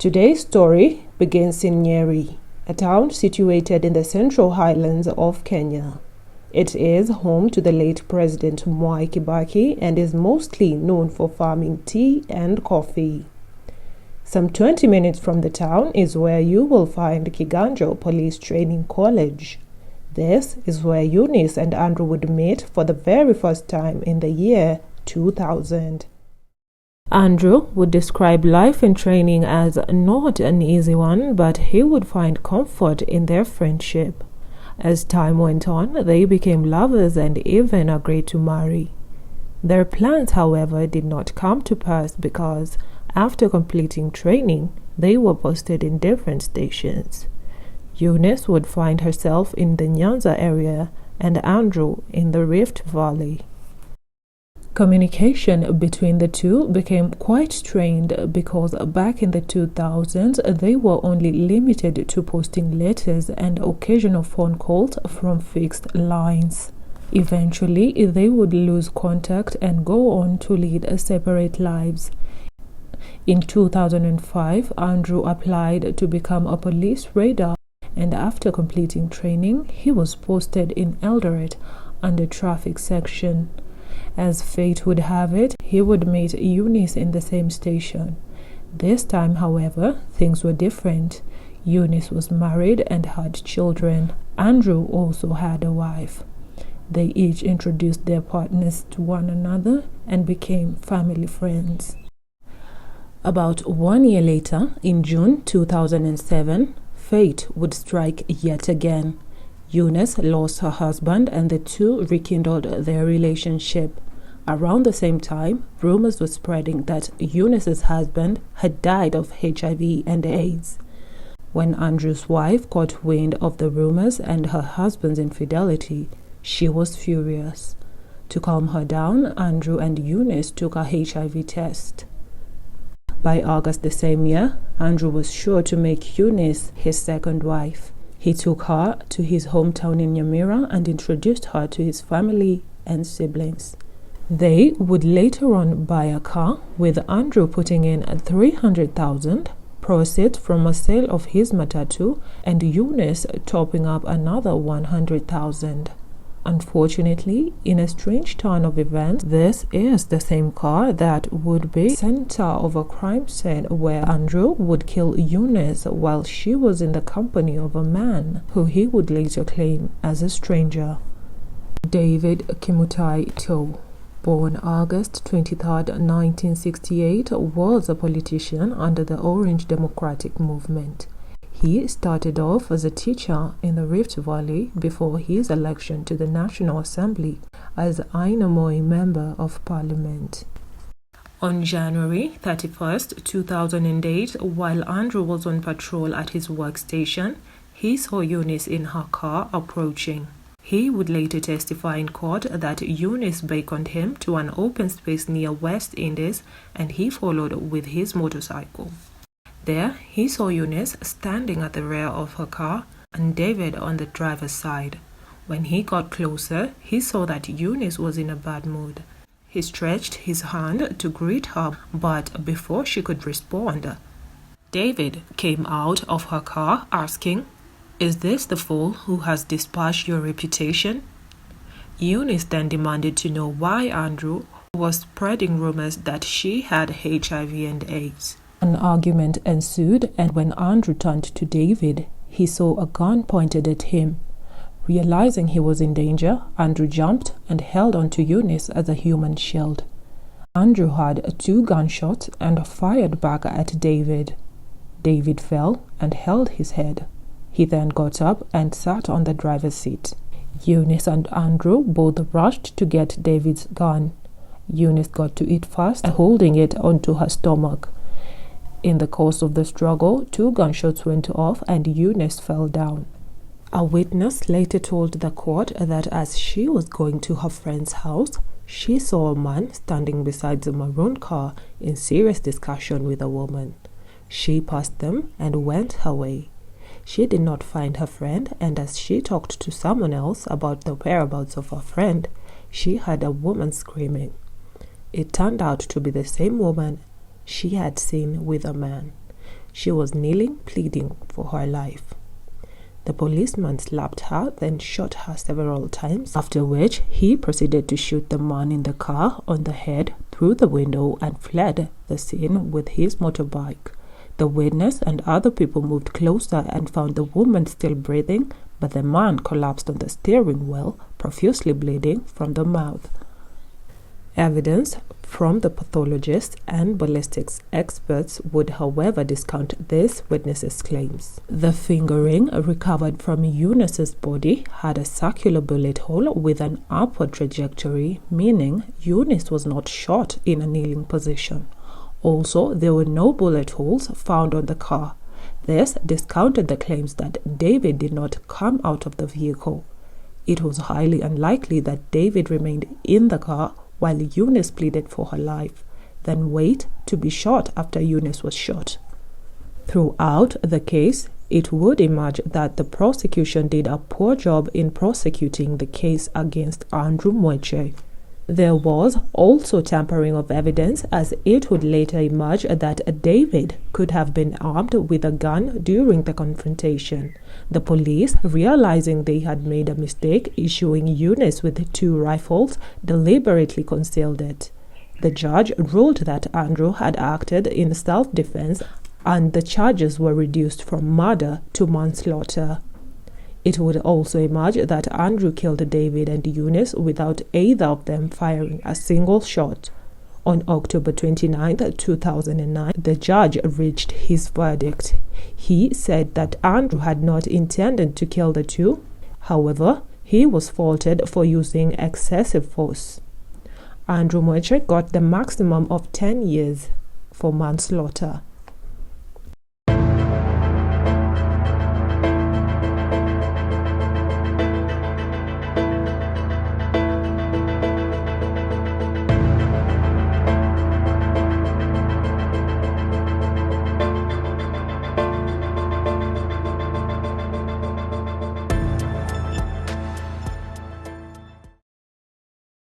Today's story begins in Nyeri, a town situated in the Central Highlands of Kenya. It is home to the late President Mwai Kibaki and is mostly known for farming tea and coffee. Some 20 minutes from the town is where you will find Kiganjo Police Training College. This is where Eunice and Andrew would meet for the very first time in the year 2000. Andrew would describe life in training as not an easy one, but he would find comfort in their friendship. As time went on, they became lovers and even agreed to marry. Their plans, however, did not come to pass because, after completing training, they were posted in different stations. Eunice would find herself in the Nyanza area and Andrew in the Rift Valley. Communication between the two became quite strained because back in the 2000s, they were only limited to posting letters and occasional phone calls from fixed lines. Eventually, they would lose contact and go on to lead separate lives. In 2005, Andrew applied to become a police radar, and after completing training, he was posted in Eldoret under traffic section. As fate would have it, he would meet Eunice in the same station. This time, however, things were different. Eunice was married and had children. Andrew also had a wife. They each introduced their partners to one another and became family friends. About 1 year later, in June 2007, fate would strike yet again. Eunice lost her husband and the two rekindled their relationship. Around the same time, rumors were spreading that Eunice's husband had died of HIV and AIDS. When Andrew's wife caught wind of the rumors and her husband's infidelity, she was furious. To calm her down, Andrew and Eunice took a HIV test. By August the same year, Andrew was sure to make Eunice his second wife. He took her to his hometown in Nyamira and introduced her to his family and siblings. They would later on buy a car, with Andrew putting in $300,000, proceeds from a sale of his matatu, and Eunice topping up another $100,000. Unfortunately, in a strange turn of events, this is the same car that would be center of a crime scene where Andrew would kill Eunice while she was in the company of a man who he would later claim as a stranger. David Kimutai Too, born August 23, 1968, was a politician under the Orange Democratic Movement. He started off as a teacher in the Rift Valley before his election to the National Assembly as Ainamoi Member of Parliament. On January 31, 2008, while Andrew was on patrol at his workstation, he saw Eunice in her car approaching. He would later testify in court that Eunice beckoned him to an open space near West Indies and he followed with his motorcycle. There, he saw Eunice standing at the rear of her car and David on the driver's side. When he got closer, he saw that Eunice was in a bad mood. He stretched his hand to greet her, but before she could respond, David came out of her car asking, "Is this the fool who has dispatched your reputation?" Eunice then demanded to know why Andrew was spreading rumors that she had HIV and AIDS. An argument ensued, and when Andrew turned to David, he saw a gun pointed at him. Realizing he was in danger, Andrew jumped and held onto Eunice as a human shield. Andrew had 2 gunshots and fired back at David. David fell and held his head. He then got up and sat on the driver's seat. Eunice and Andrew both rushed to get David's gun. Eunice got to it first, holding it onto her stomach. In the course of the struggle, 2 gunshots went off and Eunice fell down. A witness later told the court that as she was going to her friend's house, she saw a man standing beside the maroon car in serious discussion with a woman. She passed them and went her way. She did not find her friend, and as she talked to someone else about the whereabouts of her friend, she heard a woman screaming. It turned out to be the same woman she had seen with a man. She was kneeling, pleading for her life. The policeman slapped her, then shot her several times, after which he proceeded to shoot the man in the car on the head through the window and fled the scene with his motorbike. The witness and other people moved closer and found the woman still breathing, but the man collapsed on the steering wheel, profusely bleeding from the mouth. Evidence from the pathologists and ballistics experts would, however, discount this witness's claims. The fingering recovered from Eunice's body had a circular bullet hole with an upward trajectory, meaning Eunice was not shot in a kneeling position. Also, there were no bullet holes found on the car. This discounted the claims that David did not come out of the vehicle. It was highly unlikely that David remained in the car while Eunice pleaded for her life, then wait to be shot after Eunice was shot. Throughout the case, it would emerge that the prosecution did a poor job in prosecuting the case against Andrew Mueche. There was also tampering of evidence, as it would later emerge that David could have been armed with a gun during the confrontation. The police, realizing they had made a mistake issuing Eunice with 2 rifles, deliberately concealed it. The judge ruled that Andrew had acted in self-defense, and the charges were reduced from murder to manslaughter. It would also emerge that Andrew killed David and Eunice without either of them firing a single shot. On October 29, 2009, the judge reached his verdict. He said that Andrew had not intended to kill the two. However, he was faulted for using excessive force. Andrew Mueche got the maximum of 10 years for manslaughter.